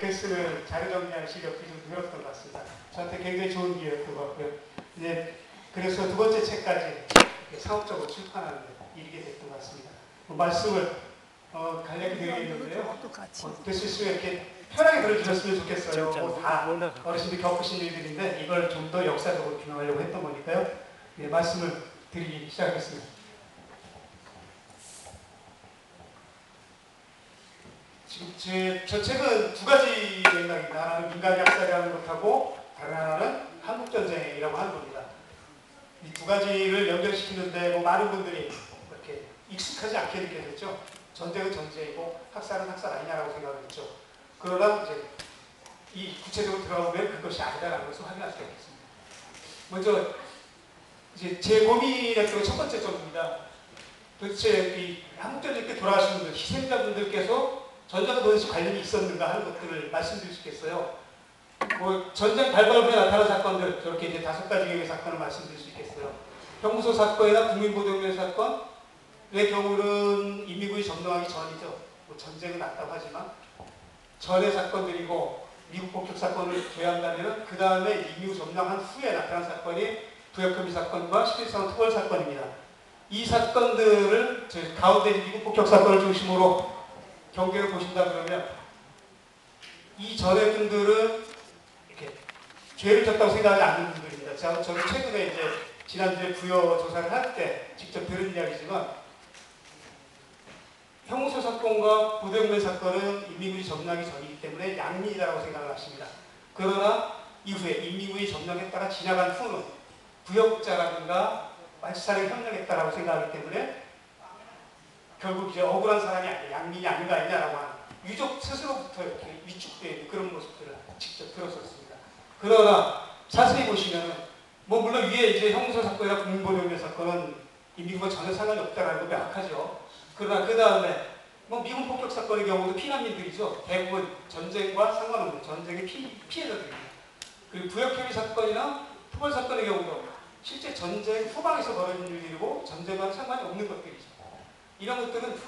쓰는 자료 정리하는 시력이 좀 늘었던 것 같습니다. 저한테 굉장히 좋은 기회였던 것 같고요. 이제 그래서 두 번째 책까지 상업적으로 출판하는 데 이르게 됐던 것 같습니다. 말씀을 간략히 드리겠는데요. 될 수 있으면 이렇게 편하게 들어주셨으면 좋겠어요. 다 어르신들 겪으신 일들인데 이걸 좀 더 역사적으로 규명하려고 했던 거니까요. 네, 말씀을 드리기 시작하겠습니다. 지금 저 책은 두 가지 맥락입니다. 하나는 민간 약사라는 것하고 다른 하나는 한국전쟁이라고 하는 겁니다. 이 두 가지를 연결시키는데 뭐 많은 분들이 이렇게 익숙하지 않게 느껴졌죠. 전쟁은 전쟁이고 학살은 학살 아니냐라고 생각을 했죠. 그러나 이제 이 구체적으로 들어가보면 그것이 아니다라는 것을 확인할 수가 있습니다. 먼저 이제 제 고민했던 첫 번째 점입니다. 도대체 이 한국전쟁 때 돌아가신 분들, 희생자분들께서 전쟁과 도대체 관련이 있었는가 하는 것들을 말씀드릴 수 있겠어요. 뭐 전쟁 발발 후에 나타난 사건들, 저렇게 이제 5가지의 사건을 말씀드릴 수 있겠어요. 형무소 사건이나 국민보도혁명 사건의 경우는 인민군이 점령하기 전이죠. 뭐 전쟁은 났다고 하지만 전의 사건들이고 미국 폭격 사건을 제외한다면 그 다음에 인민군 점령한 후에 나타난 사건이 부역혐의 사건과 11.3 토벌 사건입니다. 이 사건들을 가운데 미국 폭격 사건을 중심으로 경계를 보신다 그러면 이 전의 분들은 이렇게 죄를 졌다고 생각하지 않는 분들입니다. 저는 최근에 이제 지난주에 부여 조사를 할 때 직접 들은 이야기지만 형무소 사건과 보도혁명 사건은 인민군이 점령하기 전이기 때문에 양민이라고 생각을 하십니다. 그러나 이후에 인민군이 점령했다가 지나간 후는 부역자라든가 말살에 협력했다라고 생각하기 때문에 결국 이제 억울한 사람이 아니라 양민이 아닌가 아니냐라고 하는 유족 스스로부터 이렇게 위축되는 그런 모습들을 직접 들었었습니다. 그러나 자세히 보시면은 뭐 물론 위에 이제 형무소 사건이나 국민보도혁명 사건은 인민군과 전혀 상관이 없다라는 거 명확하죠. 그러나 그 다음에 뭐 미군 폭격 사건의 경우도 피난민들이죠. 대부분 전쟁과 상관없는 전쟁의 피해자들입니다. 그리고 부역혐의 사건이나 토벌 사건의 경우도 실제 전쟁 후방에서 벌어진 일이고 전쟁과는 상관이 없는 것들이죠. 이런 것들은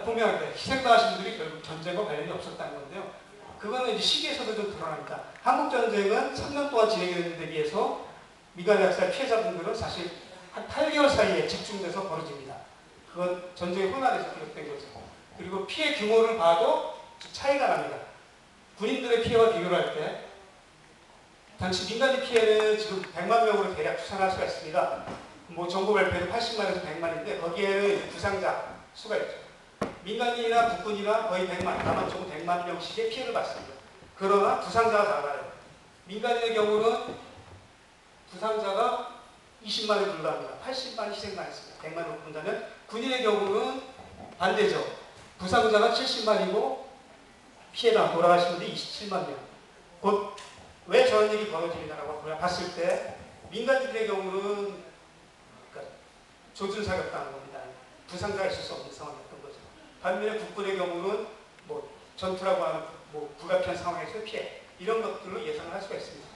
분명한데 희생당하신 분들이 결국 전쟁과 관련이 없었다는 건데요. 그거는 이제 시기에서도 좀 드러납니다. 한국전쟁은 3년 동안 진행되는 데 비해서 민간 약살 피해자분들은 사실 한 8개월 사이에 집중돼서 벌어집니다. 그건 전쟁의 혼란에서 기록된 거죠. 그리고 피해 규모를 봐도 차이가 납니다. 군인들의 피해와 비교를 할 때 당시 민간인 피해는 지금 100만 명으로 대략 추산할 수가 있습니다. 뭐 정부 발표는 80만에서 100만인데 거기에는 부상자 수가 있죠. 민간인이나 국군이나 거의 100만, 다만 총 100만 명씩의 피해를 받습니다. 그러나 부상자가 작아요. 민간인의 경우는 부상자가 20만에 불과합니다. 80만 희생당했습니다. 100만으로 본다면 군인의 경우는 반대죠. 부상자가 70만이고 피해당 돌아가신 분들이 27만 명. 곧 왜 저런 일이 벌어지느냐라고 봤을 때 민간인들의 경우는 그러니까 조준사격당한 겁니다. 부상자가 있을 수 없는 상황이었던 거죠. 반면에 국군의 경우는 뭐 전투라고 하는 뭐 불가피한 상황에서 피해 이런 것들로 예상을 할 수가 있습니다.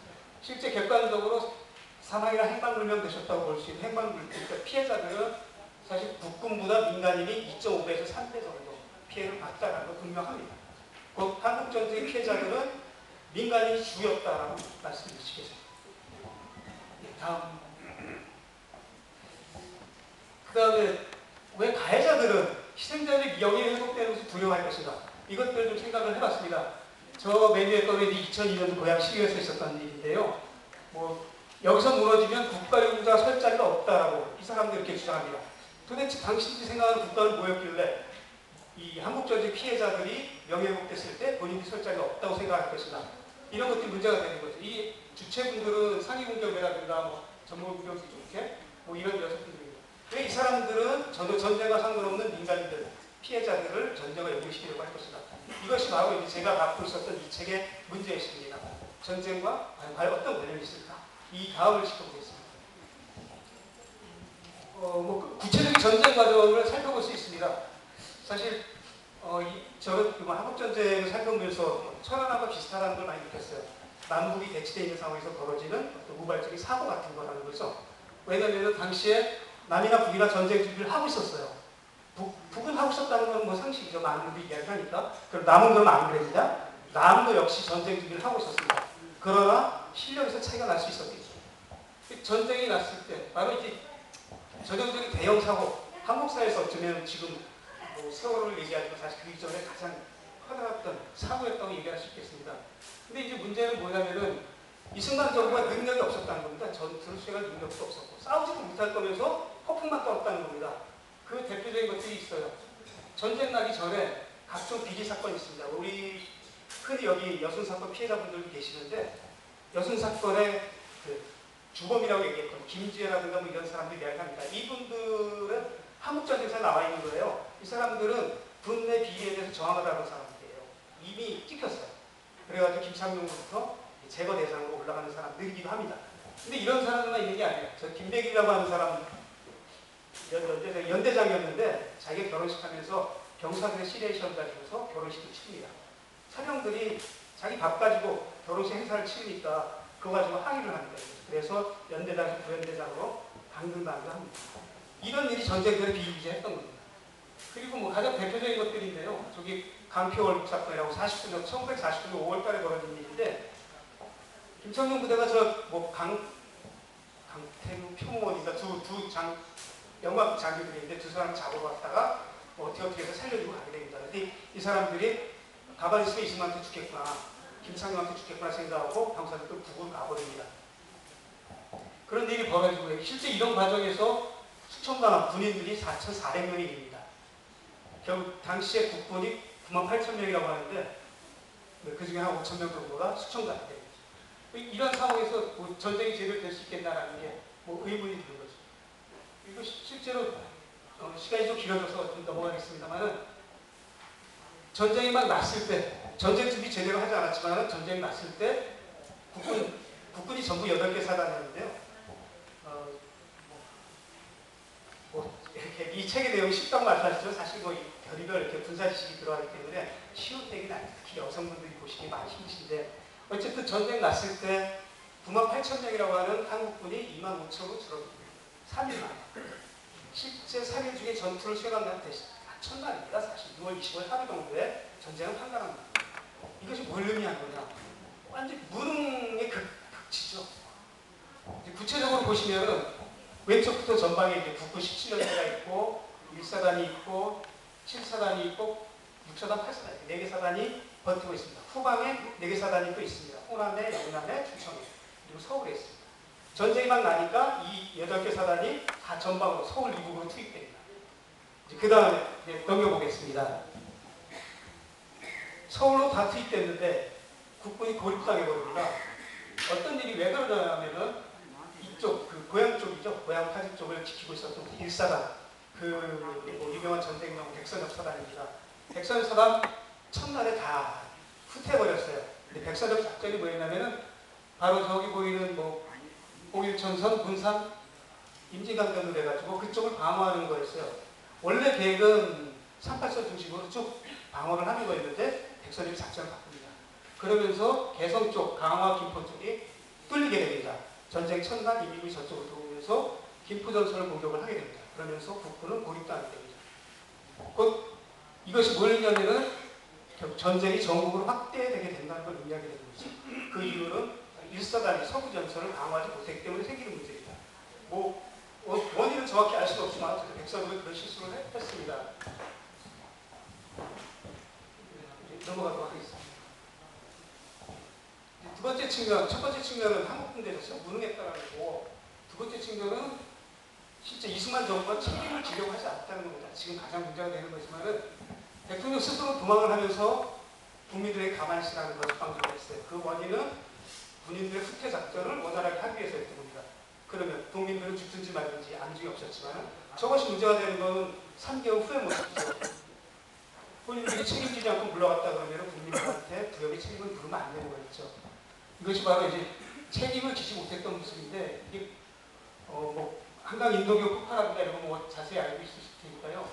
실제 객관적으로 사망이나 행방불명 되셨다고 볼 수 있는 행방불명, 그러니까 피해자들은 사실 국군보다 민간인이 2.5배에서 3배 정도 피해를 봤다는 거 분명합니다. 곧 한국전쟁 피해자들은 민간인이 주였다라고 말씀드리시겠습니다. 다음. 그 다음에 왜 가해자들은 희생자들의 명예 회복되는 것을 두려워할 것인가? 이것들을 좀 생각을 해봤습니다. 저 메뉴에 떠는 2002년도 고향 시위에서 있었던 일인데요. 뭐 여기서 무너지면 국가유공자 설 자리가 없다라고 이 사람들이 이렇게 주장합니다. 도대체 당신들이 생각하는 국가는 뭐였길래 이 한국전쟁 피해자들이 명예회복됐을 때 본인이 설 자리가 없다고 생각할 것이다. 이런 것들이 문제가 되는 거죠. 이 주체분들은 상위공격이라든가 뭐 전문공격이 좋게 뭐 이런 여성분들입니다. 왜 이 사람들은 전쟁과 상관없는 민간인들, 피해자들을 전쟁과 연결시키려고 할 것이다. 이것이 바로 이제 제가 갖고 있었던 이 책의 문제의식입니다. 전쟁과 과연 어떤 관련이 있을까? 이 다음을 짚어보겠습니다. 뭐 구체적인 전쟁 과정을 살펴볼 수 있습니다. 사실 저는 한국전쟁을 살펴보면서 천안함과 비슷하다는 걸 많이 느꼈어요. 남북이 대치되어 있는 상황에서 벌어지는 어떤 우발적인 사고 같은 거라는 거죠. 왜냐하면 당시에 남이나 북이나 전쟁 준비를 하고 있었어요. 북은 하고 있었다는 건 뭐 상식이죠. 많은 분들이 이야기하니까. 그럼 남은 그럼 안 그랬냐? 남도 역시 전쟁 준비를 하고 있었습니다. 그러나 실력에서 차이가 날 수 있었겠죠. 전쟁이 났을 때 바로 이제 전형적인 대형 사고, 한국 사회에서 어쩌면 지금 뭐 세월호를 얘기하지만 사실 그 이전에 가장 커다랐던 사고였다고 얘기할 수 있겠습니다. 근데 이제 문제는 뭐냐면은 이승만 정부가 능력이 없었다는 겁니다. 전투를 수행할 능력도 없었고 싸우지도 못할 거면서 허풍만 떨었다는 겁니다. 그 대표적인 것들이 있어요. 전쟁 나기 전에 각종 비리 사건이 있습니다. 우리 흔히 여기 여순 사건 피해자분들도 계시는데 여순 사건의 그 주범이라고 얘기했던 김지혜라든가 뭐 이런 사람들이 이야기합니다. 이분들은 한국전쟁사에 나와 있는 거예요. 이 사람들은 분내 비리에 대해서 정확하다는 사람들이에요. 이미 찍혔어요. 그래가지고 김창룡부터 제거 대상으로 올라가는 사람들이기도 합니다. 근데 이런 사람들만 있는 게 아니에요. 저 김백이라고 하는 사람 연대장이었는데 자기가 결혼식 하면서 병사들의 시레이션 가지고서 결혼식을 치릅니다. 사병들이 자기 밥 가지고 결혼식 행사를 치르니까 그거 가지고 항의를 합니다. 그래서 연대장에서 부연대장으로 당근당근합니다. 이런 일이 전쟁전에 비일비재했던 겁니다. 그리고 뭐 가장 대표적인 것들인데요. 저기 강표월북 사건이라고 1949년 5월달에 벌어진 일인데 김창룡 부대가 저 강태루 표무원인가 두 영광 장교들인데 두 사람 잡으러 왔다가 뭐 어떻게 해서 살려주고 가게 됩니다. 근데 이 사람들이 가만히 있으면 이승만한테 죽겠구나, 김창룡한테 죽겠구나 생각하고 병사들도 북으로 가버립니다. 그런 일이 벌어지고 실제 이런 과정에서 수천만 군인들이 4,400명이 됩니다. 결국 당시에 국군이 98,000명이라고 하는데 그 중에 한 5,000명 정도가 수천가가 됩니다. 이런 상황에서 뭐 전쟁이 제대로 될 수 있겠나라는 게 뭐 의문이 드는 거죠. 그리고 실제로 시간이 좀 길어져서 좀 넘어가겠습니다만은 전쟁이 막 났을 때 전쟁 준비 제대로 하지 않았지만 전쟁이 났을 때 국군이 전부 8개 사단이었는데요. 이렇게 이 책의 내용이 쉽다고 말씀하시죠. 사실 뭐 별의별 이렇게 군사 지식이 들어가기 때문에 쉬운 책이 아닙니다. 특히 여성분들이 보시기 많이 힘드신데 어쨌든 전쟁 났을 때 98,000명이라고 하는 한국군이 25,000으로 줄어듭니다. 3일 만에. 실제 3일 중에 전투를 수행한 날은 천만입니다. 사실 6월 25일 하루 정도에 전쟁은 판단합니다. 이것이 뭘 의미한 거냐? 완전 무능의 극치죠. 구체적으로 보시면은 왼쪽부터 전방에 이제 국군 17년대가 있고 1사단이 있고 7사단이 있고 6사단, 8사단 4개 사단이 버티고 있습니다. 후방에 4개 사단이 또 있습니다. 호남에, 영남에, 충청에 그리고 서울에 있습니다. 전쟁이 막 나니까 이 8개 사단이 다 전방으로 서울 이북으로 투입됩니다. 그 다음에 넘겨보겠습니다. 서울로 다 투입됐는데 국군이 고립당해버립니다. 어떤 일이 왜 그러냐면은 이쪽 그 고향 쪽이죠. 고향 파지 쪽을 지키고 있었던 1사단 뭐 유명한 전쟁용 백선엽 사단입니다. 백선엽 사단 첫날에 다 후퇴해버렸어요. 근데 백선엽 작전이 뭐였냐면은 바로 저기 보이는 뭐 홍일천선, 문산, 임진강변으로 해가지고 그쪽을 방어하는 거였어요. 원래 계획은 38선 중심으로 쭉 방어를 하는 거였는데 백선엽이 작전을 바꿉니다. 그러면서 개성 쪽, 강화, 김포 쪽이 뚫리게 됩니다. 전쟁 첫날 이민군이 저쪽으로 들어오면서 김포전선을 공격을 하게 됩니다. 그러면서 국군은 고립당하게 됩니다. 곧 이것이 뭘 의미하냐면 전쟁이 전국으로 확대되게 된다는 걸 의미하게 되는 거죠. 그 이유는 1사단이 서부전선을 방어하지 못했기 때문에 생기는 문제입니다. 원인은 정확히 알 수는 없지만 백선엽은 그런 실수를 했습니다. 넘어가도록 하겠습니다. 두 번째 측면, 첫 번째 측면은 한국 군대에서 무능했다는 거고, 두 번째 측면은 실제 이승만 정부가 책임을 지려고 하지 않았다는 겁니다. 지금 가장 문제가 되는 거지만은 대통령 스스로 도망을 하면서 국민들에게 가만히 있으라는 것을 방조를 했어요. 그 원인은 군인들의 후퇴 작전을 원활하게 하기 위해서였던 겁니다. 그러면 국민들은 죽든지 말든지 안중이 없었지만 저것이 문제가 되는 건 3개월 후에 못했죠. 본인들이 책임지지 않고 물러갔다 그러면 국민들한테 부역의 책임을 물으면 안 되는 거였죠. 이것이 바로 이제 책임을 지지 못했던 모습인데 이게 뭐 한강 인도교 폭발하기가 이런 거 뭐 자세히 알고 있을 테니까요.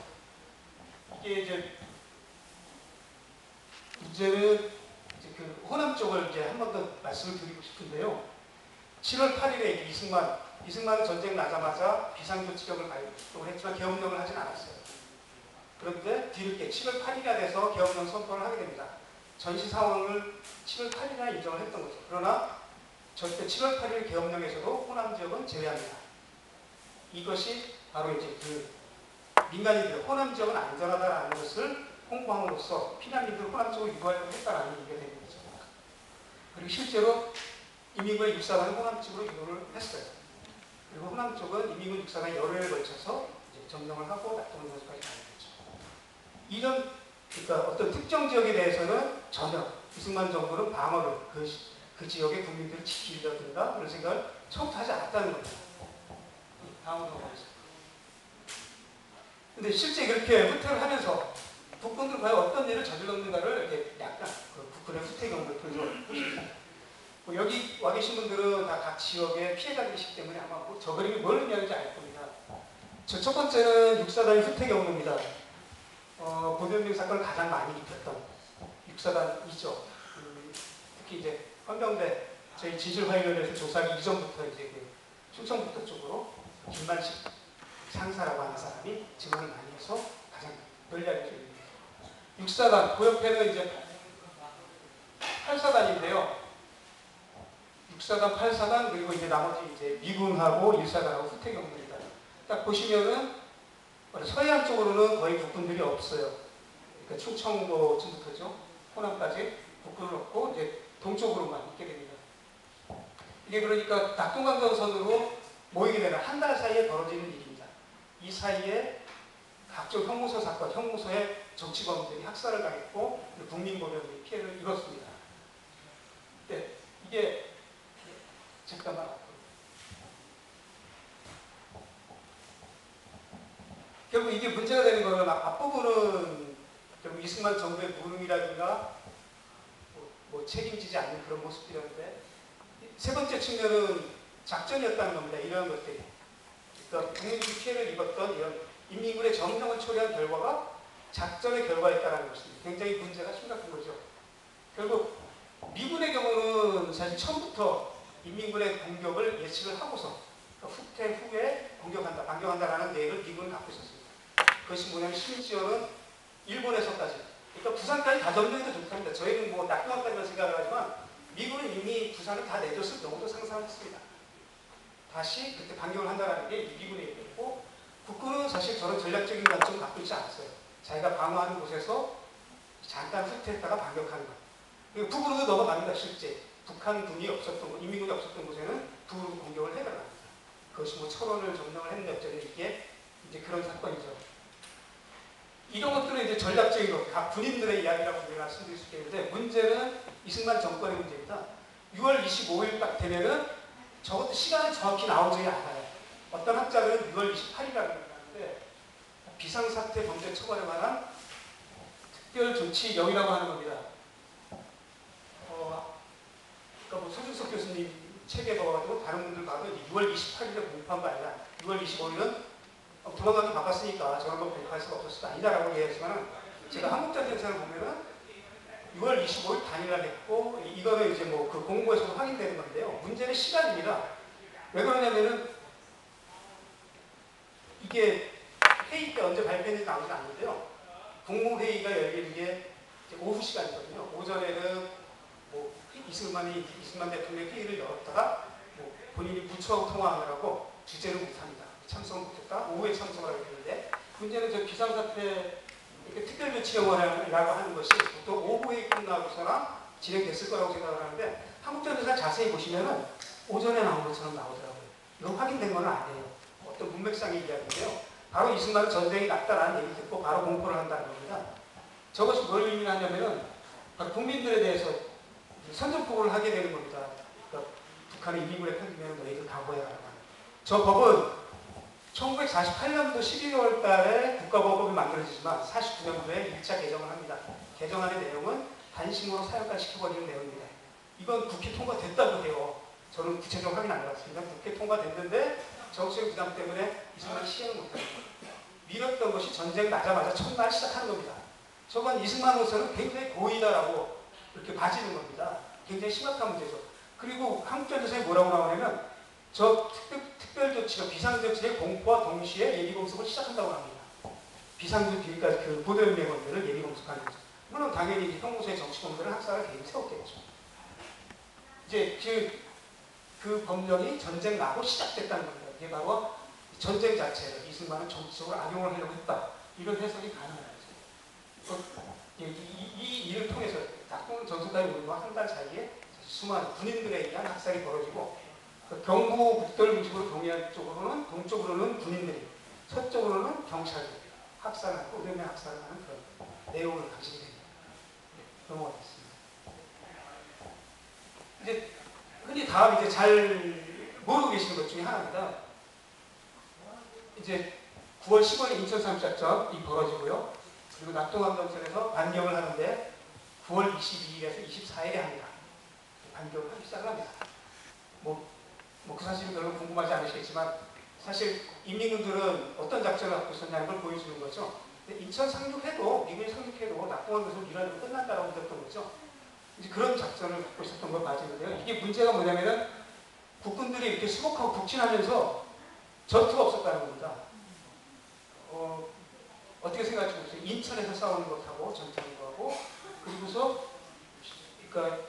이게 이제 문제는 이제 그 호남 쪽을 이제 한 번 더 말씀을 드리고 싶은데요. 7월 8일에 이승만은 전쟁 나자마자 비상조치령을 발표를 했지만 계엄령을 하진 않았어요. 그런데 뒤늦게 7월 8일에 돼서 계엄령 선포를 하게 됩니다. 전시 상황을 7월 8일에 인정을 했던 거죠. 그러나 절대 7월 8일 계엄령에서도 호남 지역은 제외합니다. 이것이 바로 이제 그 민간인들 호남 지역은 안전하다라는 것을 홍보함으로써 피난민들을 호남 쪽으로 유도하려고 했다라는 얘기가 되는 거죠. 그리고 실제로 인민군의 육사관은 호남 쪽으로 유도를 했어요. 그리고 호남 쪽은 인민군 육사관이 열흘에 걸쳐서 이제 점령을 하고 낙동을 전까지 가는 거죠. 이런 그러니까 어떤 특정 지역에 대해서는 전혀 이승만 정부는 방어를 그 지역의 국민들을 지키려든가 그런 생각을 처음부터 하지 않았다는 겁니다. 다음으로 가겠습니다. 근데 실제 그렇게 후퇴를 하면서 북군들은 과연 어떤 일을 저질렀는가를 이렇게 약간 그 북군의 후퇴 경험을 보여줍니다. 뭐 여기 와 계신 분들은 다 각 지역의 피해자들이시기 때문에 아마 저 그림이 뭘 의미하는지 알 겁니다. 첫 번째는 육사단의 후퇴 경로입니다. 고대혁명 사건을 가장 많이 입혔던 육사단이죠. 특히 이제 헌병대 저희 지질화일련에서 조사하기 이전부터 이제 그 충청북도 쪽으로 김만식 상사라고 하는 사람이 증언을 많이 해서 가장 널리 알려져 있습니다. 육사단, 그 옆에는 이제 8사단인데요. 6사단, 8사단, 그리고 이제 나머지 이제 미군하고 1사단하고 후퇴 경로입니다. 딱 보시면은 서해안 쪽으로는 거의 국군들이 없어요. 그러니까 충청도쯤부터죠. 호남까지 국군은 없고 이제 동쪽으로만 있게 됩니다. 이게 그러니까 낙동강전선으로 모이게 되는 한 달 사이에 벌어지는 일입니다. 이 사이에 각종 형무소 사건, 형무소에 정치범들이 학살을 당했고 국민보병이 피해를 입었습니다. 네, 이게 잠깐만 결국 이게 문제가 되는 거는 앞부분은 결국 이승만 정부의 무능이라든가 뭐 책임지지 않는 그런 모습이었는데 세 번째 측면은 작전이었다는 겁니다. 이런 것들이. 그러니까 국민들이 피해를 입었던 이런 인민군의 점령을 초래한 결과가 작전의 결과였다는 것입니다. 굉장히 문제가 심각한 거죠. 결국 미군의 경우는 사실 처음부터 인민군의 공격을 예측을 하고서 후퇴 후에 공격한다, 반격한다라는 계획을 미군은 갖고 있었습니다. 그것이 뭐냐면 심지어는 일본에서까지, 그러니까 부산까지 다 점령해도 좋답니다. 저희는 뭐 낙동강까지만 생각을 하지만 미군은 이미 부산을 다 내줬을 경우도 상상을 했습니다. 다시 그때 반격을 한다는 게 미군의 얘기였고 국군은 사실 저런 전략적인 관점을 갖고 있지 않았어요. 자기가 방어하는 곳에서 잠깐 후퇴했다가 반격하는 것. 그리고 북으로도 넘어갑니다. 실제 북한군이 없었던 곳, 인민군이 없었던 곳에는 북으로 공격을 해나갑니다. 그것이 뭐 철원을 점령을 했는데 어쩌면 이게 이제 그런 사건이죠. 이런 것들은 이제 전략적인 것, 각 군인들의 이야기라고 우리가 말씀드릴 수 있겠는데 문제는 이승만 정권의 문제입니다. 6월 25일 딱 되면은 저것도 시간이 정확히 나오지 않아요. 어떤 학자들은 6월 28일이라고 하는데 비상사태 범죄 처벌에 관한 특별조치령이라고 하는 겁니다. 그러니까 뭐 서준석 교수님 책에 봐가지고 다른 분들 봐도 6월 28일에 공포한 거 아니라 6월 25일은 도망가기 바빴으니까 저런 거 공포할 수가 없었을 거 아니다라고 얘기했지만 제가 한국전쟁사를 보면은 6월 25일 당일날 했고 이거는 이제 뭐 그 공고에서도 확인되는 건데요. 문제는 시간입니다. 왜 그러냐면은 이게 회의 때 언제 발표했는지 나오지 않는데요. 국무회의가 열리는 게 이제 오후 시간이거든요. 오전에는 뭐 이승만 대통령이 회의를 열었다가 뭐 본인이 부처하고 통화하느라고 주재를 못합니다. 참석을 못했다. 오후에 참석을 하게 되는데 문제는 저 비상사태 특별조치령이라고 하는 것이 보통 오후에 끝나고서나 진행됐을 거라고 생각을 하는데 한국전쟁사 자세히 보시면은 오전에 나온 것처럼 나오더라고요. 이건 확인된 건 아니에요. 어떤 문맥상의 이야기인데요. 바로 이승만은 전쟁이 났다라는 얘기 듣고 바로 공포를 한다는 겁니다. 저것이 뭘 의미하냐면은 바로 국민들에 대해서 선전포고를 하게 되는 겁니다. 그러니까 북한의 인민군에 편들면 너희들 각오해라. 저 법은 1948년도 12월 달에 국가보건법이 만들어지지만 49년도에 1차 개정을 합니다. 개정안의 내용은 단심으로 사형까지 시켜버리는 내용입니다. 이건 국회 통과됐다고 해요. 저는 구체적으로 확인 안 해봤습니다. 국회 통과됐는데 정치적 부담 때문에 이승만이 시행을 못합니다. 미뤘던 것이 전쟁 나자마자 첫날 시작하는 겁니다. 저건 이승만으로서는 굉장히 고의다라고 이렇게 봐지는 겁니다. 굉장히 심각한 문제죠. 그리고 한국전쟁사에 뭐라고 나오냐면 저 특별조치가 비상조치의 공포와 동시에 예비공습을 시작한다고 합니다. 비상조치, 그러니까 그 보도연맹원들을 예비공습하는 거죠. 물론 당연히 형무소의 정치범들은 학살을 개인 세웠겠죠. 이제 그 법령이 전쟁 나고 시작됐다는 겁니다. 이게 바로 전쟁 자체를 이승만은 정치적으로 악용을 하려고 했다. 이런 해석이 가능하죠. 이 일을 통해서 낙동강 전투까지 오는 건 한 달 사이에 수많은 군인들에 의한 학살이 벌어지고 경부 북돌 중심으로 동해안 쪽으로는 동쪽으로는 군인들이 서쪽으로는 경찰들이 학살하고 의료면 학살을 하는 그런 내용을 가지게 됩니다. 넘어가겠습니다. 이제 흔히 다음 이제 잘 모르고 계시는 것 중에 하나입니다. 이제 9월 15일 인천 상륙작전이 벌어지고요. 그리고 낙동강 전선에서 반격을 하는데 9월 22일에서 24일에 합니다. 반격을 하기 시작을 합니다. 그 사실은 별로 궁금하지 않으시겠지만 사실 인민군들은 어떤 작전을 갖고 있었냐는 걸 보여주는 거죠. 근데 인천 상륙해도 미군이 상륙해도 낙동강 전선 밀어내고 끝난다라고 믿었던 거죠. 이제 그런 작전을 갖고 있었던 걸 봐지는데요. 이게 문제가 뭐냐면은 국군들이 이렇게 수복하고 북진하면서 전투가 없었다는 겁니다. 어떻게 생각하시겠어요? 인천에서 싸우는 것하고 전투하는 거하고 그리고서 그러니까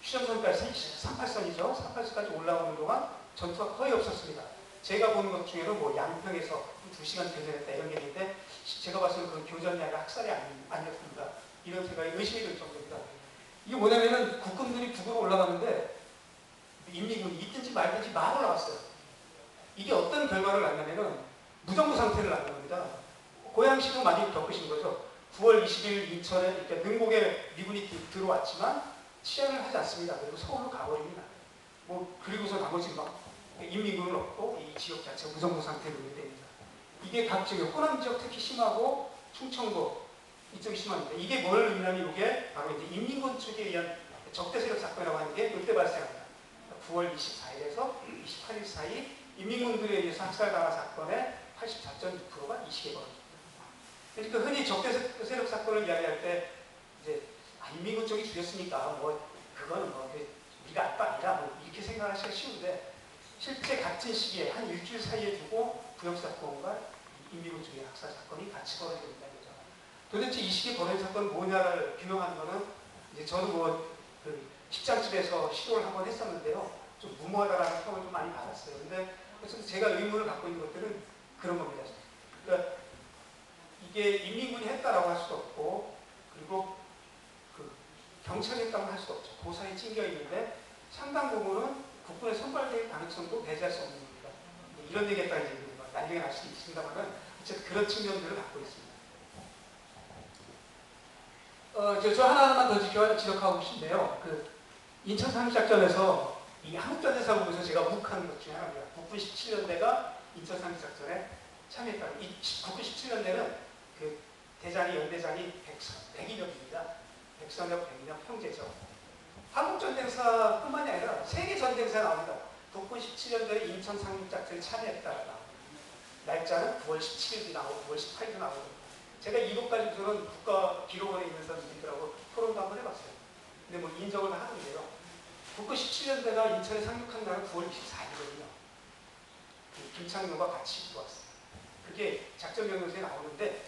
휴전선까지 38선이죠. 38선까지 올라오는 동안 전투가 거의 없었습니다. 제가 보는 것 중에는 뭐 양평에서 2시간 교전했다 이런 게 있는데 제가 봤을 때 그건 교전이 아니라 학살이 아니었습니다. 이런 생각이 의심이 들 정도입니다. 이게 뭐냐면은 국군들이 북으로 올라가는데 인민군이 있든지 말든지 막 올라갔어요. 이게 어떤 결과를 낳냐면은 무정부 상태를 낳는 겁니다. 고양시도 많이 겪으신 거죠. 9월 20일 인천에 이렇게 능곡에 미군이 들어왔지만 치안을 하지 않습니다. 그리고 서울로 가버립니다. 그리고서 나머지 막 인민군은 없고 이 지역 자체가 무정부 상태로 됩니다. 이게 각 지역, 호남 지역 특히 심하고 충청도 이쪽이 심합니다. 이게 뭘 의미하면 이게 바로 이제 인민군 측에 의한 적대 세력 사건이라고 하는 게 이때 발생합니다. 9월 24일에서 28일 사이 인민군들에 의해서 학살당한 사건의 84.6%가 이 시기에 벌어집니다. 그러니까 흔히 적대 세력 사건을 이야기할 때 이제 인민군 쪽이 죽였으니까 그거는 우리가 알 바 아니라 이렇게 생각하시기가 쉬운데 실제 같은 시기에 한 일주일 사이에 두고 부역사건과 인민군 쪽의 학살 사건이 같이 벌어지게 된다는 거죠. 도대체 이 시기에 벌어진 사건은 뭐냐를 규명하는 거는 이제 저도 그 식장집에서 시도를 한번 했었는데요. 좀 무모하다라는 평을 좀 많이 받았어요. 근데 그래서 제가 의문을 갖고 있는 것들은 그런 겁니다. 그러니까 이게 인민군이 했다라고 할 수도 없고 그리고 경찰이 했다고 할 수도 없죠. 고사에 찡겨 있는데 상당 부분은 국군의 선발될 가능성도 배제할 수 없는 겁니다. 이런 얘기했다는 얘기는 나중에 알 수도 있습니다만 어쨌든 그런 측면들을 갖고 있습니다. 저 하나만 더 지적하고 싶네요. 인천 상륙작전에서 이 한국전쟁사 보면서 제가 묵하는 것 중에 하나입니다. 국군 17년대가 인천 상륙작전에 참여했다고. 국군 17년대는 대장이 연대장이 100인역입니다. 백선엽, 백인혁 형제죠. 한국전쟁사뿐만이 아니라 세계전쟁사에 나옵니다. 국군 17년도에 인천 상륙작전에 참여했다. 날짜는 9월 17일도 나오고 9월 18일도 나오고 제가 이것까지 저는 국가 기록원에 있는 사람들하고 토론도 한번 해봤어요. 근데 인정을 하는데요. 국군 17년대가 인천에 상륙한 날은 9월 24일이거든요. 김창룡과 같이 들어왔어요. 그게 작전경영서에 나오는데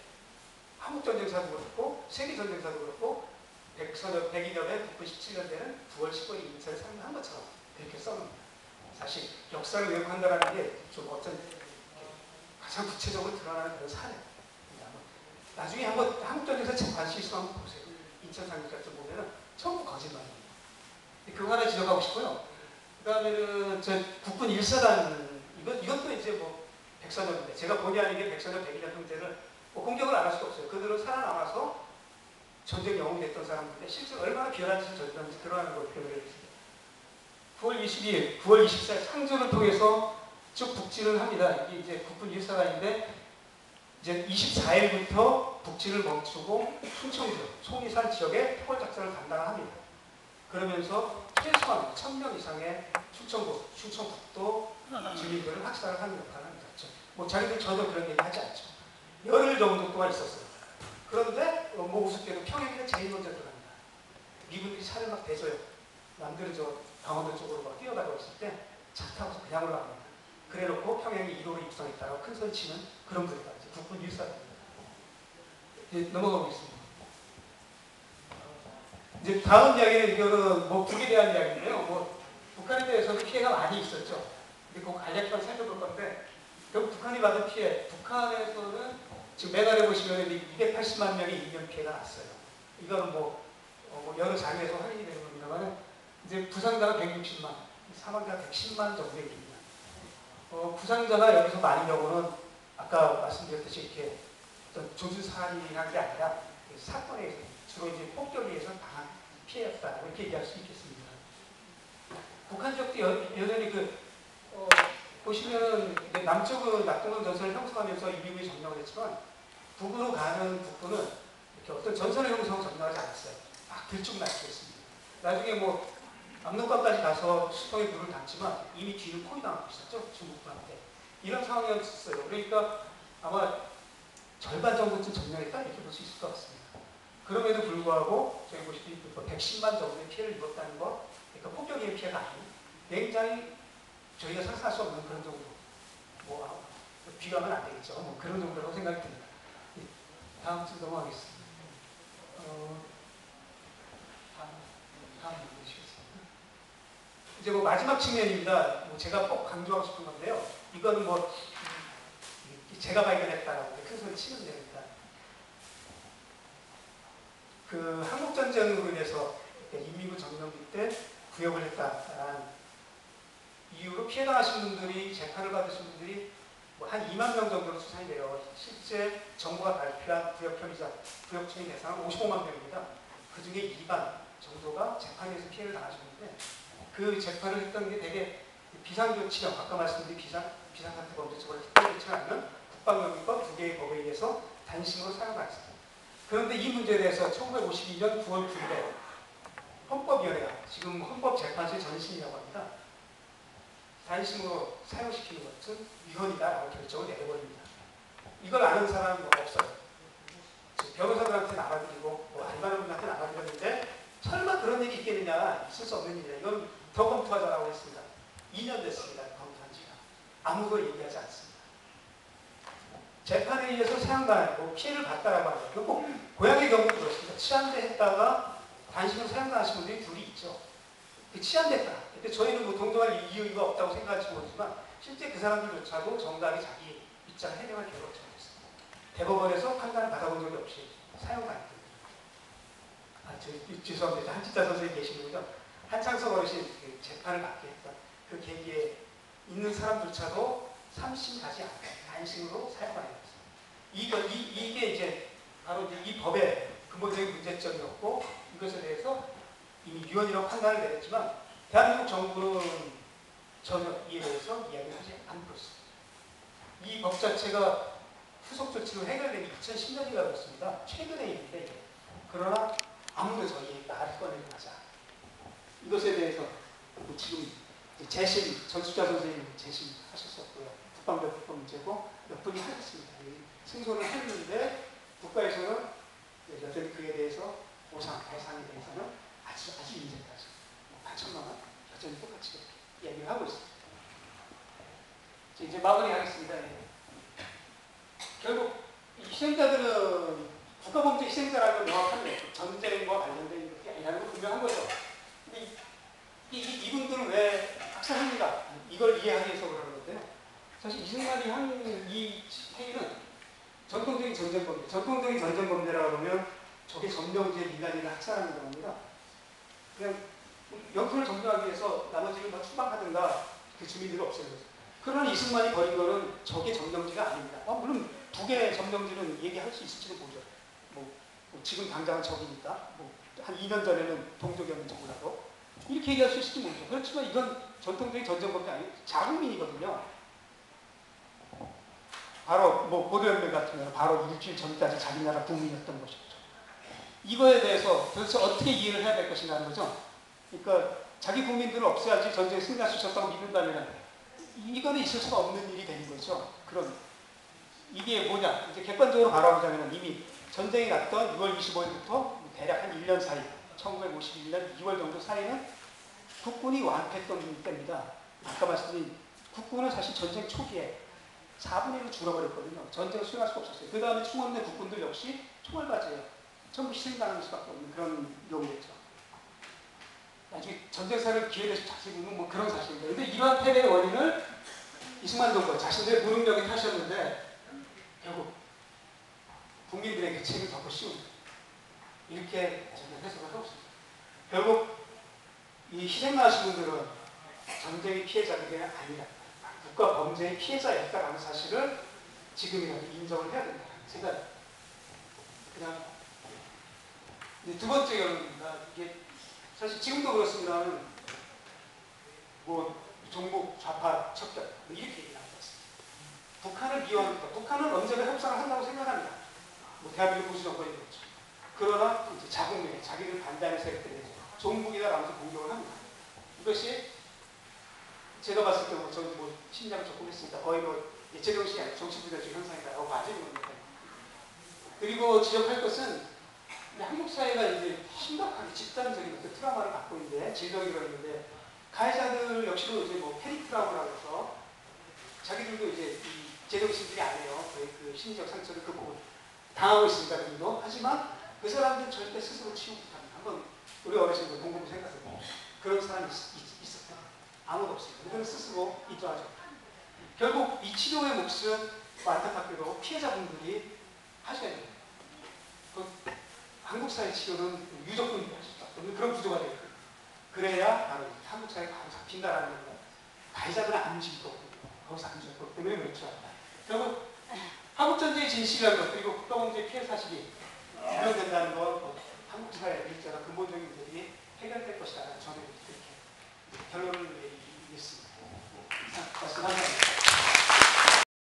한국전쟁사도 그렇고 세계전쟁사도 그렇고 백인엽의 국군 17년대는 9월 15일 인천에 상륙한 것처럼 그렇게 써놓습니다. 사실 역사를 왜곡한다는 게 좀 어떤 가장 구체적으로 드러나는 그런 사례입니다. 나중에 한번 한국전쟁사 참 관심 있으면 한번 보세요. 인천 상륙작전 보면은 전부 거짓말입니다. 그거 하나 지적하고 싶고요. 그 다음에는 국군 1사단 이것도 이제 백선엽인데 제가 본의 아니게 백선엽 백인엽 형제를 공격을 안 할 수도 없어요. 그들은 살아남아서 전쟁 영웅이 됐던 사람인데 실제로 얼마나 비열한 짓을 저질렀는지 드러나는 걸 표현해드리겠습니다. 9월 22일, 9월 24일 상주를 통해서 쭉 북진을 합니다. 이게 이제 국군 1사단인데 이제 24일부터 북진을 멈추고 충청도, 송이산 지역에 포괄작전을 감당합니다. 그러면서 최소한 1000명 이상의 충청북도 주민들을 학살을 하는 역할을 합니다. 자기들 저도 그런 얘기 하지 않죠. 열흘 정도 동안 있었어요. 그런데 우습게도 평양에 제일 먼저 들어갑니다. 미군들이 차를 막 대줘요. 남들은 강원도 쪽으로 막 뛰어가고 있을 때 차 타고서 그냥 올라갑니다. 그래놓고 평양에 1호로 입성했다고 큰 소리 치는 그런 분이다. 국군 1사단입니다. 넘어가고 있습니다. 이제 다음 이야기는 이거는 뭐 북에 대한 이야기인데요. 뭐 북한에 대해서도 피해가 많이 있었죠. 근데 그 간략하게 살펴볼 건데, 결국 북한이 받은 피해, 북한에서는 지금 맨 아래 보시면 280만 명의 인명 피해가 났어요. 이거는 뭐 여러 자료에서 확인이 되는 겁니다만, 이제 부상자가 160만, 사망자가 110만 정도 됩니다. 부상자가 여기서 많은 경우는 아까 말씀드렸듯이 이렇게 어떤 조주살인이라는 게 아니라 사건에 의해서 주로 이제 폭격에 의해서 당한 피해였다, 이렇게 얘기할 수 있겠습니다. 북한 지역도 여전히 보시면은 남쪽은 낙동강 전선을 형성하면서 이민국이 점령을 했지만, 북으로 가는 북부는 이렇게 어떤 전선을 형성하고 점령하지 않았어요. 막 들쭉날쭉했습니다. 나중에 뭐 압록강까지 가서 수통에 물을 담지만 이미 뒤는 포위당하고 있었죠, 중국군한테. 이런 상황이었어요. 그러니까 아마 절반 정도쯤 점령했다, 이렇게 볼 수 있을 것 같습니다. 그럼에도 불구하고 저희 보시기 110만 정도의 피해를 입었다는 거, 그러니까 폭격의 피해가 아닌 굉장히 저희가 상상할 수 없는 그런 정도, 뭐 비교하면 안 되겠죠. 뭐 그런 정도라고 생각이 듭니다. 다음 주 넘어가겠습니다. 다음 보시겠습니다. 이제 뭐 마지막 측면입니다. 뭐 제가 꼭 강조하고 싶은 건데요. 이거는 뭐 제가 발견했다라고 큰 소리 치면 됩니다. 그 한국전쟁으로 인해서 인민군 점령기 때 구역을 했다라는 이유로 피해당하신 분들이, 재판을 받으신 분들이 뭐 한 2만 명 정도로 추산이 돼요. 실제 정부가 발표한 구역 편의자, 구역청의 대상은 55만 명입니다. 그 중에 2만 정도가 재판에서 피해를 당하셨는데, 그 재판을 했던 게 되게 비상조치령, 아까 말씀드린 비상사태 범죄처벌 특별 조치가 아니면 국방영리법 두 개의 법에 의해서 단심으로 사용하였습니다. 그런데 이 문제에 대해서 1952년 9월 9일에 헌법위원회가, 지금 헌법재판소의 전신이라고 합니다, 단심으로 사용시키는 것은 위헌이다라고 결정을 내려버립니다. 이걸 아는 사람은 없어요. 변호사들한테는 알아드리고 뭐 알바는 분한테는 알아드렸는데, 설마 그런 일이 있겠느냐, 있을 수 없는 일이다, 이건 더 검토하자라고 했습니다. 2년 됐습니다. 검토한 지가. 아무도 얘기하지 않습니다. 재판에 의해서 사형당하고 피해를 봤다라고 합니다. 그리고 고향의 경우도 그렇습니다. 치안대 했다가 단심으로 사형당하신 분들이 둘이 있죠. 치안됐다. 근데 저희는 뭐 동정할 이유가 없다고 생각할지 모르지만, 실제 그 사람들조차도 정당히 자기 입장을 해명할 기회가 없었습니다. 대법원에서 판단을 받아본 적이 없이 사형당했습니다. 죄송합니다. 한치자 선생님 계시는군요. 한창석 어르신 그 재판을 받게 했던 그 계기에 있는 사람조차도 3심 가지 않고 단심으로 사형당했습니다. 이게 이제 바로 이 법의 근본적인 문제점이었고, 이것에 대해서 이미 위헌이라고 판단을 내렸지만 대한민국 정부는 전혀 이에 대해서 이야기를 하지 않고 있습니다. 이 법 자체가 후속 조치로 해결되기 2010년이 가졌습니다. 최근의 일인데, 그러나 아무도 저희 말을 꺼내지 마자. 이것에 대해서 지금 재심, 전수자 선생님 재심 하셨었고요. 국방법법 문제고 몇 분이 하셨습니다. 승소를 했는데 국가에서는 여전히 그에 대해서 보상, 배상에 대해서는 아주 이제까지 8천만 원 여전히 똑같이 이야기를 하고 있습니다. 이제 마무리하겠습니다. 결국 이 희생자들은 국가범죄 희생자라는 건 명확합니다. 전쟁과 관련된 게 아니라는 건 분명한 거죠. 근데 이분들은 왜 학살합니까? 이걸 이해하기 위해서 그러는 건데요. 사실 이승만이 한 이 행위는 전통적인 전쟁범죄, 전통적인 전쟁범죄라고 하면 적의 점령지에 민간인을 학살하는 겁니다. 그냥 영토를 점령하기 위해서 나머지를 다 추방하든가 그 주민들을 없애는. 그러나 이승만이 벌인 거는 적의 점령지가 아닙니다. 물론 북의 점령지는 얘기할 수 있을지도 모르죠. 뭐 지금 당장은 적이니까 한 2년 전에는 동족이었는지 몰라도 이렇게 얘기할 수 있을지 모르죠. 그렇지만 이건 전통적인 전쟁범죄 아니고 자국민이거든요. 바로 보도연맹 같은 경우는 바로 일주일 전까지 자기 나라 국민이었던 것이죠. 이거에 대해서 도대체 어떻게 이해를 해야 될 것인가 하는 거죠. 그러니까 자기 국민들을 없애야지 전쟁에 승리할 수 있었다고 믿는다면 이거는 있을 수가 없는 일이 되는 거죠. 그럼 이게 뭐냐? 이제 객관적으로 바라보자면 이미 전쟁이 났던 6월 25일부터 대략 한 1년 사이, 1951년 2월 정도 사이는 국군이 완패했던 때입니다. 아까 말씀드린 국군은 사실 전쟁 초기에 4분의 1로 줄어버렸거든요. 전쟁을 수행할 수가 없었어요. 그 다음에 충원된 국군들 역시 총알바지예요. 전부 희생당할 수밖에 없는 그런 경우였죠. 나중에 전쟁사를 기회를 자세히 보면 뭐 그런 사실입니다. 근데 이러한 패배의 원인을 이승만 정부 자신들의 무능력에 탓하셨는데 결국 국민들에게 책임을 덮어 씌웁니다. 이렇게 저는 해석을 하고 있습니다. 결국 이 희생당하신 분들은 전쟁의 피해자들이 아니라 국가 범죄의 피해자였다라는 사실을 지금이라도 인정을 해야 된다는 생각입니다. 그냥 두 번째 결론입니다. 이게 사실 지금도 그렇습니다만 뭐 종북 좌파 척결 뭐 이렇게 얘기합니다. 북한을 미워합니다. 북한은 언제나 협상을 한다고 생각합니다. 뭐 대한민국 보수 정권이 그렇죠. 그러나 이제 자국민에 자기를 반대하는 세력들이 종북이다라면서 공격을 합니다. 이것이 제가 봤을 때 저는 뭐 심리학을 조금 했습니다. 거의 뭐 예체정신이 아니라 정치부대적 현상이다라고 봐지는 겁니다. 그리고 지적할 것은 한국 사회가 이제 심각하게 집단적인 그 트라우마를 갖고 있는데 질병이라고 있는데 가해자들 역시도 이제 뭐 패닉 트라우마라고 해서 자기들도 이제 이 제정신들이 아니에요. 거의 그 심리적 상처를 극복 당하고 있습니다. 그들도. 하지만 그 사람들은 절대 스스로 치유 못합니다. 한번 우리 어르신들 공부를 생각해보면 그런 사람이 있었다. 아무도 없습니다. 그들은 스스로 인정하죠. 결국 이 치료의 몫은 안타깝게도 피해자분들이 하셔야 됩니다. 한국 사회 치료는 유족분들이 하시죠. 그런 구조가 되거든요. 그래야 바로 한국 사회가 바로 잡힌다라는 겁니다. 가해자들은 안 움직이고 거기서 안 움직이고 때문에 그렇죠. 결국 한국전쟁의 진실이라는 것 그리고 국가범죄의 피해 사실이 규명된다는 건 한국 사회의 일자가 근본적인 문제들이 해결될 것이다. 저는 그렇게 결론을 내리겠습니다. 이상 말씀 감사합니다.